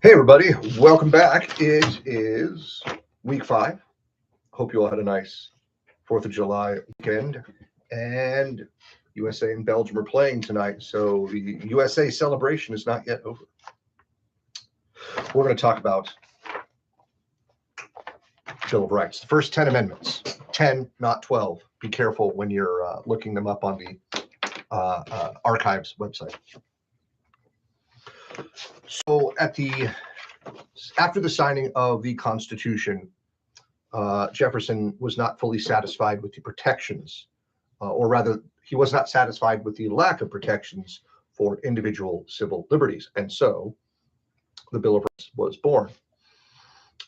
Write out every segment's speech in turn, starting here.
Hey everybody, welcome back. It is week 5. Hope you all had a nice 4th of July weekend. And USA and Belgium are playing tonight, so the USA celebration is not yet over. We're going to talk about Bill of Rights. The first 10 amendments, 10, not 12. Be careful when you're looking them up on the archives website. So after the signing of the Constitution, Jefferson was not fully satisfied with the protections, or rather, he was not satisfied with the lack of protections for individual civil liberties. And so the Bill of Rights was born.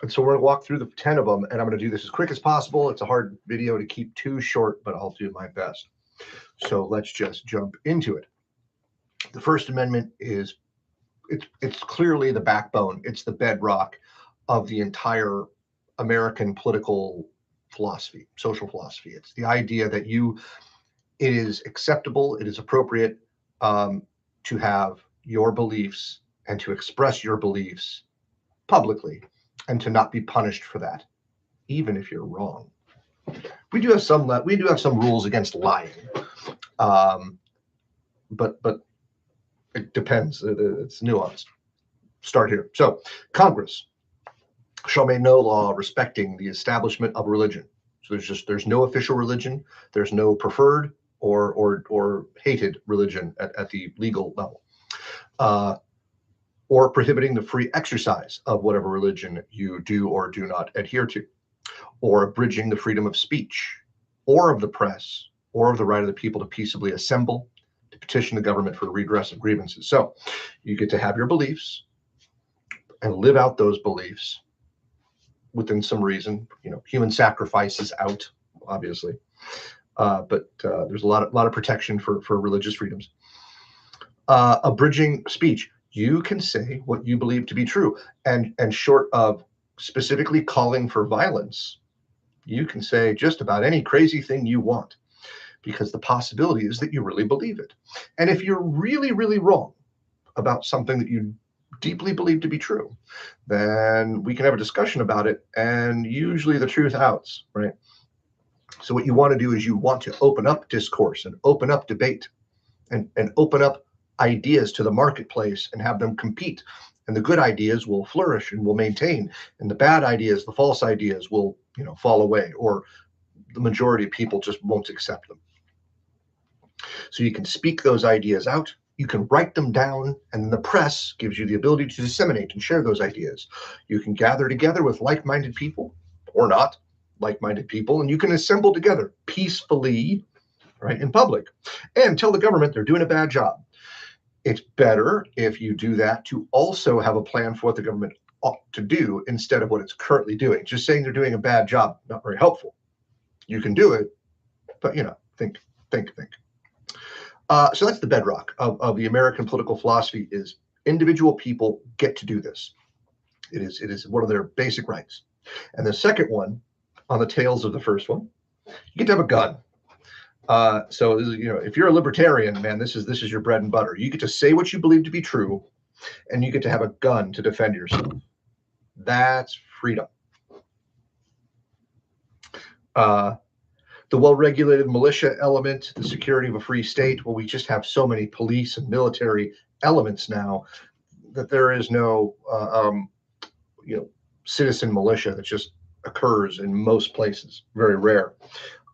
And so we're going to walk through the 10 of them, and I'm going to do this as quick as possible. It's a hard video to keep too short, but I'll do my best. So let's just jump into it. The First Amendment is it's clearly the backbone. It's the bedrock of the entire American political philosophy, social philosophy. It's the idea that it is acceptable, it is appropriate to have your beliefs and to express your beliefs publicly and to not be punished for that, even if you're wrong. We do have some rules against lying, but it depends. It's nuanced. Start here. So Congress shall make no law respecting the establishment of religion. So there's no official religion. There's no preferred or hated religion at the legal level, or prohibiting the free exercise of whatever religion you do or do not adhere to, or abridging the freedom of speech, or of the press, or of the right of the people to peaceably assemble, to petition the government for the redress of grievances. So you get to have your beliefs and live out those beliefs within some reason. Human sacrifice is out, obviously, but there's a lot of protection for religious freedoms. Abridging speech, you can say what you believe to be true, and short of specifically calling for violence, you can say just about any crazy thing you want, because the possibility is that you really believe it. And if you're really, really wrong about something that you deeply believe to be true, then we can have a discussion about it, and usually the truth outs, right? So what you want to do is you want to open up discourse and open up debate and open up ideas to the marketplace and have them compete. And the good ideas will flourish and will maintain, and the bad ideas, the false ideas, will fall away, or the majority of people just won't accept them. So you can speak those ideas out, you can write them down, and the press gives you the ability to disseminate and share those ideas. You can gather together with like-minded people, or not like-minded people, and you can assemble together peacefully, right, in public, and tell the government they're doing a bad job. It's better if you do that to also have a plan for what the government ought to do instead of what it's currently doing. Just saying they're doing a bad job, not very helpful. You can do it, but think. So that's the bedrock of the American political philosophy: is individual people get to do this. It is one of their basic rights. And the second one, on the tails of the first one, you get to have a gun. So if you're a libertarian, man, this is your bread and butter. You get to say what you believe to be true, and you get to have a gun to defend yourself. That's freedom. The well-regulated militia element, the security of a free state. Well, we just have so many police and military elements now that there is no citizen militia that just occurs in most places. Very rare.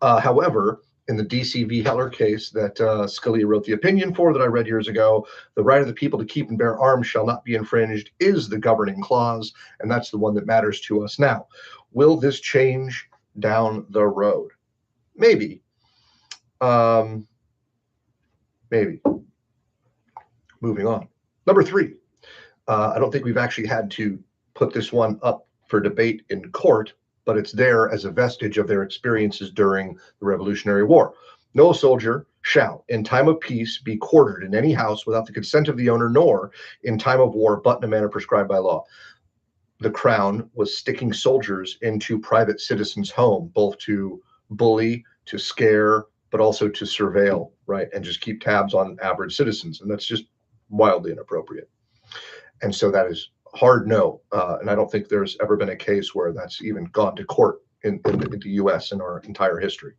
However, in the DC v. Heller case that Scalia wrote the opinion for, that I read years ago, the right of the people to keep and bear arms shall not be infringed is the governing clause, and that's the one that matters to us now. Will this change down the road? Maybe. Maybe. Moving on. Number 3. I don't think we've actually had to put this one up for debate in court, but it's there as a vestige of their experiences during the Revolutionary War. No soldier shall, in time of peace, be quartered in any house without the consent of the owner, nor in time of war, but in a manner prescribed by law. The Crown was sticking soldiers into private citizens' home, both to bully, to scare, but also to surveil, right, and just keep tabs on average citizens. And that's just wildly inappropriate. And so that is hard no. And I don't think there's ever been a case where that's even gone to court in the US in our entire history.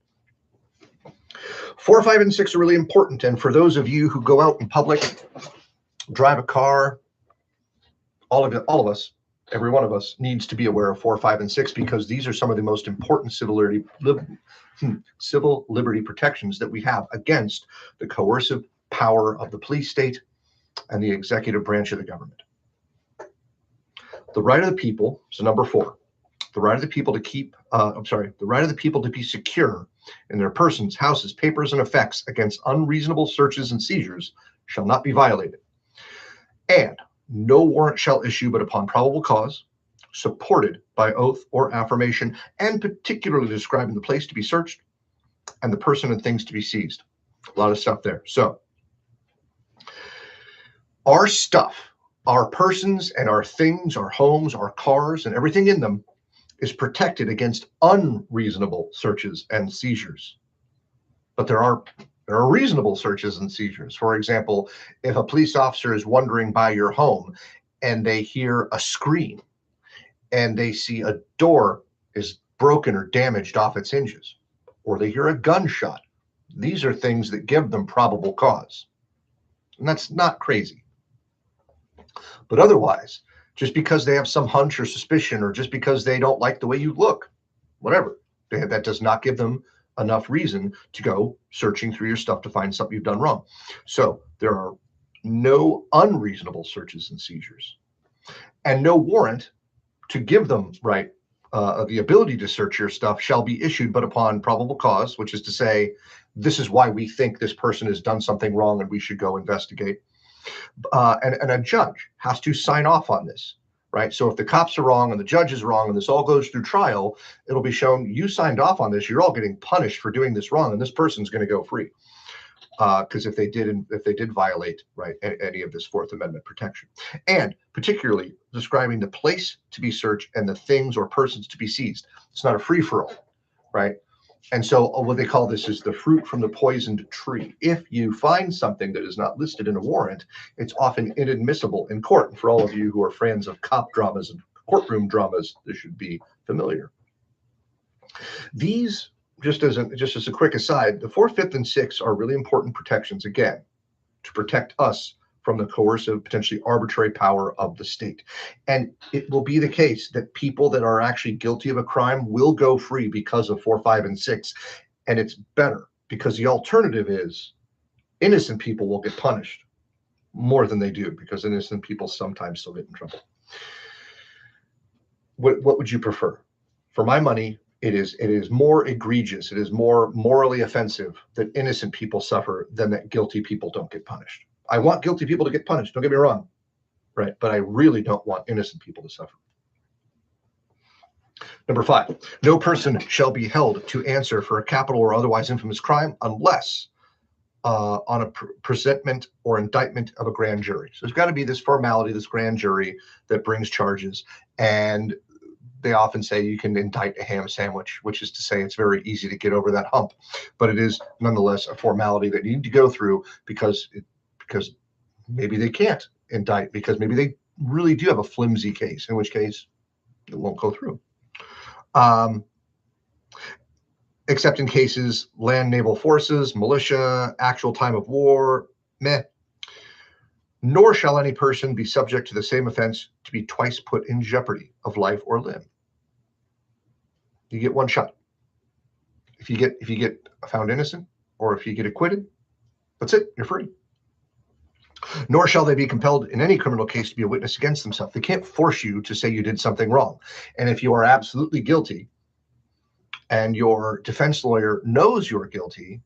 4, 5, and 6 are really important. And for those of you who go out in public, drive a car, all of us, every one of us needs to be aware of 4, 5, and 6, because these are some of the most important civil liberty protections that we have against the coercive power of the police state and the executive branch of the government. The right of the people, so number 4, the right of the people to the right of the people to be secure in their persons, houses, papers, and effects against unreasonable searches and seizures shall not be violated. And no warrant shall issue but upon probable cause, supported by oath or affirmation, and particularly describing the place to be searched and the person and things to be seized. A lot of stuff there. So our stuff, our persons and our things, our homes, our cars, and everything in them is protected against unreasonable searches and seizures. But there are reasonable searches and seizures. For example, if a police officer is wandering by your home and they hear a scream and they see a door is broken or damaged off its hinges, or they hear a gunshot, these are things that give them probable cause. And that's not crazy. But otherwise, just because they have some hunch or suspicion, or just because they don't like the way you look, whatever, that does not give them enough reason to go searching through your stuff to find something you've done wrong. So there are no unreasonable searches and seizures, and no warrant to give them the ability to search your stuff shall be issued but upon probable cause, which is to say, this is why we think this person has done something wrong and we should go investigate. And a judge has to sign off on this, right? So if the cops are wrong and the judge is wrong and this all goes through trial, it'll be shown you signed off on this. You're all getting punished for doing this wrong, and this person's going to go free. Because if they did violate any of this Fourth Amendment protection, and particularly describing the place to be searched and the things or persons to be seized, it's not a free-for-all, right? And so what they call this is the fruit from the poisoned tree. If you find something that is not listed in a warrant, it's often inadmissible in court. And for all of you who are fans of cop dramas and courtroom dramas, this should be familiar. These, just as a quick aside, the 4th, 5th, and 6th are really important protections, again, to protect us from the coercive, potentially arbitrary power of the state. And it will be the case that people that are actually guilty of a crime will go free because of 4, 5, and 6. And it's better, because the alternative is innocent people will get punished more than they do, because innocent people sometimes still get in trouble. What would you prefer? For my money, it is more egregious, it is more morally offensive that innocent people suffer than that guilty people don't get punished. I want guilty people to get punished, don't get me wrong, right? But I really don't want innocent people to suffer. Number 5, no person shall be held to answer for a capital or otherwise infamous crime unless on a presentment or indictment of a grand jury. So there's got to be this formality, this grand jury that brings charges, and they often say you can indict a ham sandwich, which is to say it's very easy to get over that hump. But it is nonetheless a formality that you need to go through, because maybe they can't indict, because maybe they really do have a flimsy case, in which case it won't go through. Except in cases land, naval forces, militia, actual time of war, meh. Nor shall any person be subject to the same offense to be twice put in jeopardy of life or limb. You get one shot. If you get found innocent, or if you get acquitted, that's it, you're free. Nor shall they be compelled in any criminal case to be a witness against themselves. They can't force you to say you did something wrong. And if you are absolutely guilty and your defense lawyer knows you're guilty,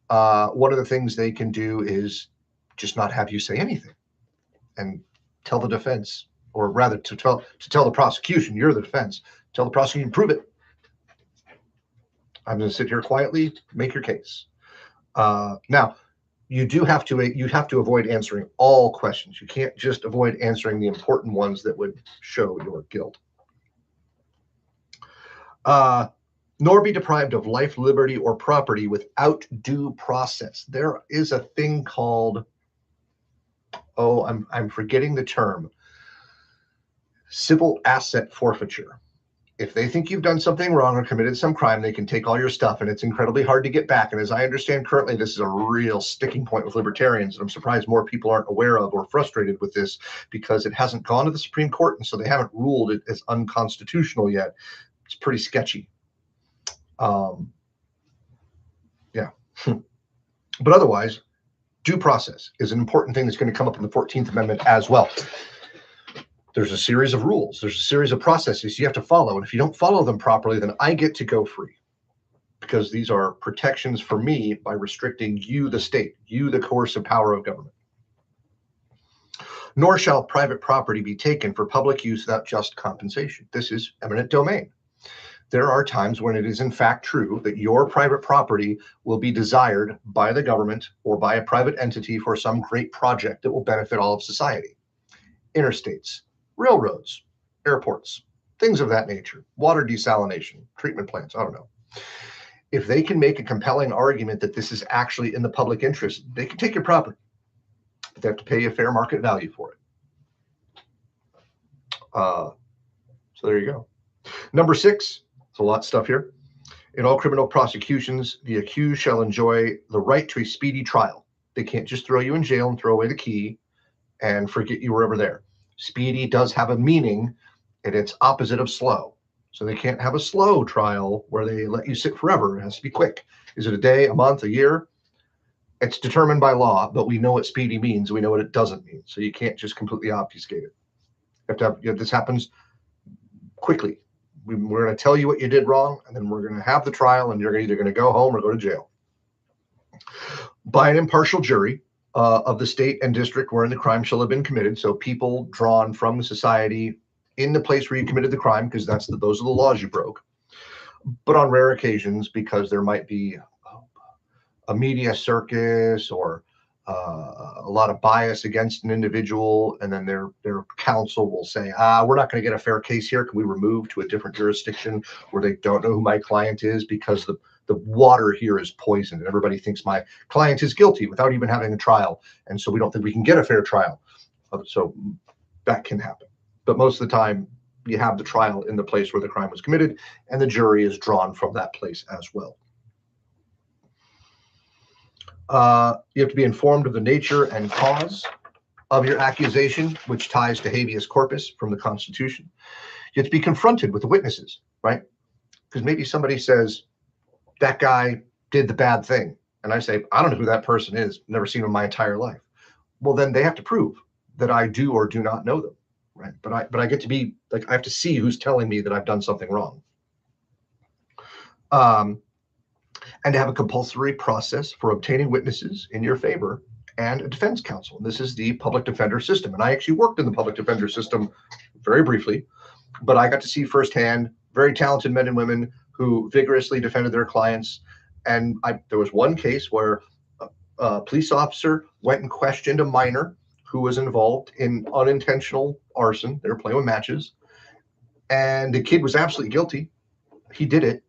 one of the things they can do is just not have you say anything and tell the defense, or rather to tell the prosecution, you're the defense, tell the prosecution, prove it. I'm going to sit here quietly, make your case. Now, you have to avoid answering all questions. You can't just avoid answering the important ones that would show your guilt. Nor be deprived of life, liberty, or property without due process. There is a thing called, I'm forgetting the term. Civil asset forfeiture. If they think you've done something wrong or committed some crime, they can take all your stuff, and it's incredibly hard to get back. And as I understand currently, this is a real sticking point with libertarians, and I'm surprised more people aren't aware of or frustrated with this because it hasn't gone to the Supreme Court, and so they haven't ruled it as unconstitutional yet. It's pretty sketchy. Yeah. But otherwise, due process is an important thing that's going to come up in the 14th Amendment as well. There's a series of rules. There's a series of processes you have to follow. And if you don't follow them properly, then I get to go free, because these are protections for me by restricting you, the state, you, the coercive power of government. Nor shall private property be taken for public use without just compensation. This is eminent domain. There are times when it is in fact true that your private property will be desired by the government or by a private entity for some great project that will benefit all of society. Interstates, railroads, airports, things of that nature, water desalination, treatment plants, I don't know. If they can make a compelling argument that this is actually in the public interest, they can take your property, but they have to pay you a fair market value for it. So there you go. Number 6, there's a lot of stuff here. In all criminal prosecutions, the accused shall enjoy the right to a speedy trial. They can't just throw you in jail and throw away the key and forget you were ever there. Speedy does have a meaning, and it's opposite of slow. So they can't have a slow trial where they let you sit forever. It has to be quick. Is it a day, a month, a year? It's determined by law, but we know what speedy means. We know what it doesn't mean. So you can't just completely obfuscate it. You have to have, this happens quickly. We're going to tell you what you did wrong, and then we're going to have the trial, and you're either going to go home or go to jail. By an impartial jury of the state and district wherein the crime shall have been committed. So people drawn from the society in the place where you committed the crime, because those are the laws you broke. But on rare occasions, because there might be a media circus or a lot of bias against an individual, and then their counsel will say, we're not going to get a fair case here. Can we remove to a different jurisdiction where they don't know who my client is, because the water here is poisoned and everybody thinks my client is guilty without even having a trial, and so we don't think we can get a fair trial. So that can happen. But most of the time, you have the trial in the place where the crime was committed, and the jury is drawn from that place as well. You have to be informed of the nature and cause of your accusation, which ties to habeas corpus from the Constitution. You have to be confronted with the witnesses, right? Because maybe somebody says, that guy did the bad thing. And I say, I don't know who that person is. Never seen him in my entire life. Well, then they have to prove that I do or do not know them, right? But I get to be like, I have to see who's telling me that I've done something wrong. And to have a compulsory process for obtaining witnesses in your favor and a defense counsel. And this is the public defender system. And I actually worked in the public defender system very briefly, but I got to see firsthand very talented men and women who vigorously defended their clients. And there was one case where a police officer went and questioned a minor who was involved in unintentional arson. They were playing with matches, and the kid was absolutely guilty. He did it.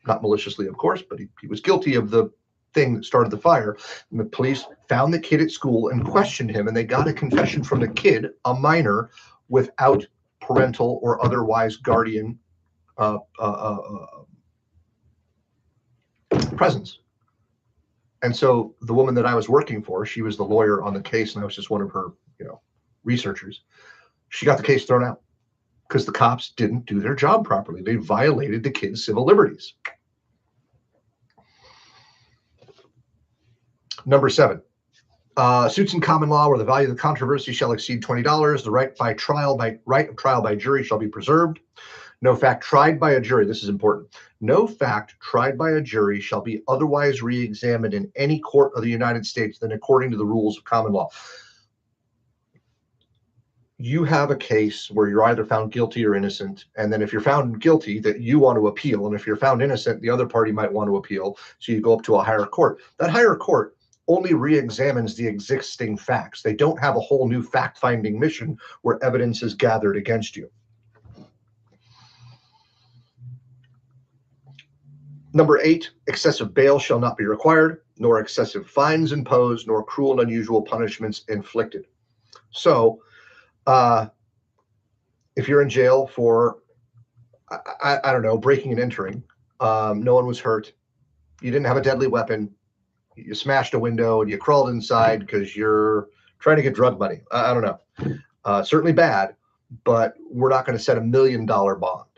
Not maliciously, of course, but he was guilty of the thing that started the fire. And the police found the kid at school and questioned him, and they got a confession from the kid, a minor, without parental or otherwise guardian presence. And so the woman that I was working for, she was the lawyer on the case, and I was just one of her, researchers. She got the case thrown out because the cops didn't do their job properly. They violated the kid's civil liberties. Number 7, suits in common law where the value of the controversy shall exceed $20. The right of trial by jury shall be preserved. No fact tried by a jury, this is important. No fact tried by a jury shall be otherwise re-examined in any court of the United States than according to the rules of common law. You have a case where you're either found guilty or innocent, and then if you're found guilty, that you want to appeal, and if you're found innocent, the other party might want to appeal, so you go up to a higher court. That higher court only re-examines the existing facts. They don't have a whole new fact-finding mission where evidence is gathered against you. Number 8, excessive bail shall not be required, nor excessive fines imposed, nor cruel and unusual punishments inflicted. So if you're in jail for, I don't know, breaking and entering, no one was hurt, you didn't have a deadly weapon, you smashed a window and you crawled inside because you're trying to get drug money. I don't know. Certainly bad, but we're not going to set $1 million bond,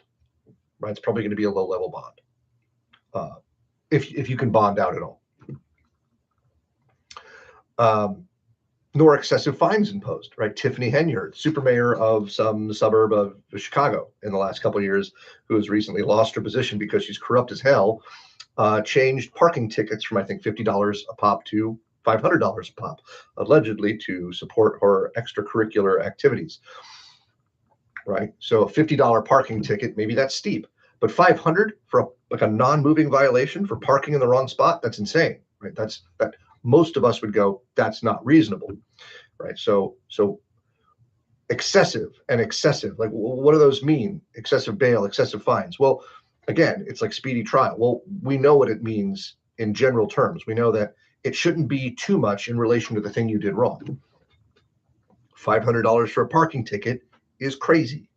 right? It's probably going to be a low-level bond, if you can bond out at all. Nor excessive fines imposed, right? Tiffany Henyard, super mayor of some suburb of Chicago in the last couple of years, who has recently lost her position because she's corrupt as hell, changed parking tickets from, I think, $50 a pop to $500 a pop, allegedly to support her extracurricular activities, right? So a $50 parking ticket, maybe that's steep, but $500 for a non-moving violation for parking in the wrong spot, that's insane, right? That most of us would go, that's not reasonable, right? So excessive and excessive, like, what do those mean? Excessive bail, excessive fines. Well, again, it's like speedy trial. Well, we know what it means in general terms. We know that it shouldn't be too much in relation to the thing you did wrong. $500 for a parking ticket is crazy.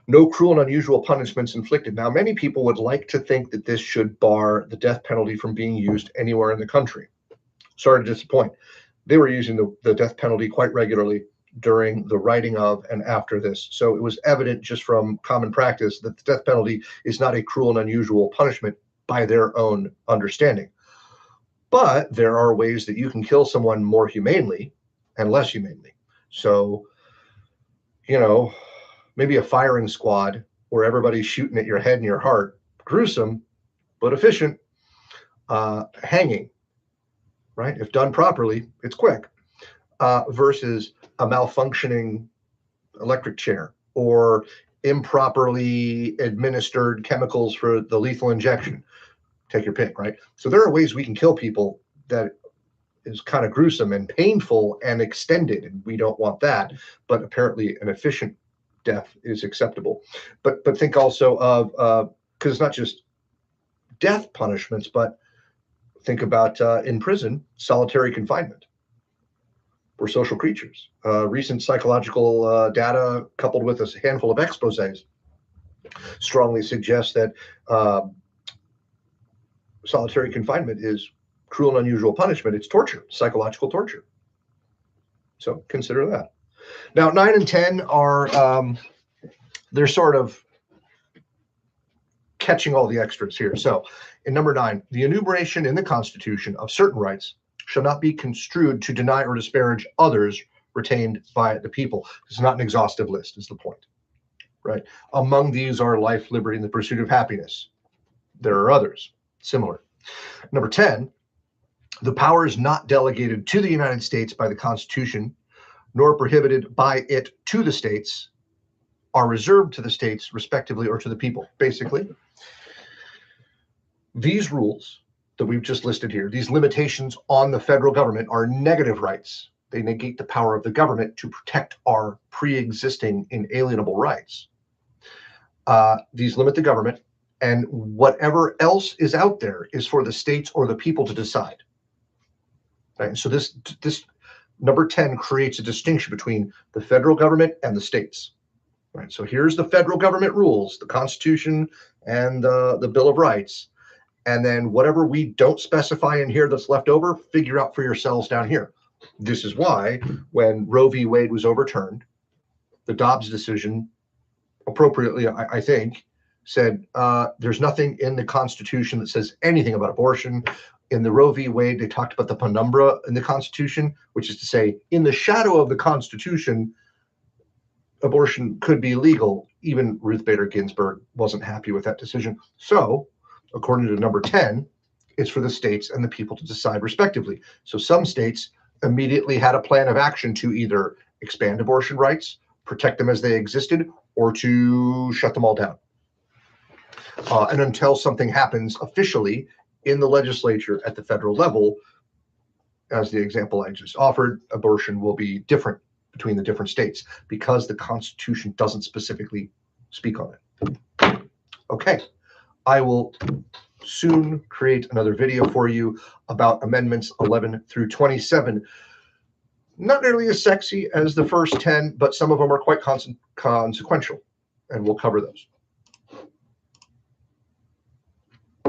No cruel and unusual punishments inflicted. Now, many people would like to think that this should bar the death penalty from being used anywhere in the country. Sorry to disappoint. They were using the death penalty quite regularly during the writing of and after this. So it was evident just from common practice that the death penalty is not a cruel and unusual punishment by their own understanding. But there are ways that you can kill someone more humanely and less humanely. So, maybe a firing squad where everybody's shooting at your head and your heart, gruesome, but efficient. Hanging, right? If done properly, it's quick, versus a malfunctioning electric chair or improperly administered chemicals for the lethal injection. Take your pick, right? So there are ways we can kill people that is kind of gruesome and painful and extended, and we don't want that. But apparently an efficient death is acceptable. But think also of, because it's not just death punishments, but think about in prison, solitary confinement. We're social creatures. Recent psychological data coupled with a handful of exposés strongly suggest that solitary confinement is cruel and unusual punishment. It's torture, psychological torture. So consider that. Now, 9 and 10 are, they're sort of catching all the extras here. So in number 9, the enumeration in the Constitution of certain rights shall not be construed to deny or disparage others retained by the people. It's not an exhaustive list, is the point, right? Among these are life, liberty, and the pursuit of happiness. There are others similar. Number 10, the powers not delegated to the United States by the Constitution, nor prohibited by it to the states, are reserved to the states respectively or to the people. Basically, these rules that we've just listed here, these limitations on the federal government, are negative rights. They negate the power of the government to protect our pre-existing inalienable rights. These limit the government, and whatever else is out there is for the states or the people to decide. Right? So this number 10 creates a distinction between the federal government and the states. Right? So here's the federal government rules, the Constitution and the Bill of Rights. And then whatever we don't specify in here that's left over, figure out for yourselves down here. This is why when Roe v. Wade was overturned, the Dobbs decision, appropriately, I think, said there's nothing in the Constitution that says anything about abortion. In the Roe v. Wade, they talked about the penumbra in the Constitution, which is to say, in the shadow of the Constitution, abortion could be legal. Even Ruth Bader Ginsburg wasn't happy with that decision. So, according to number 10, it's for the states and the people to decide respectively. So some states immediately had a plan of action to either expand abortion rights, protect them as they existed, or to shut them all down. And until something happens officially in the legislature at the federal level, as the example I just offered, abortion will be different between the different states because the Constitution doesn't specifically speak on it. Okay. I will soon create another video for you about amendments 11 through 27. Not nearly as sexy as the first 10, but some of them are quite consequential, and we'll cover those.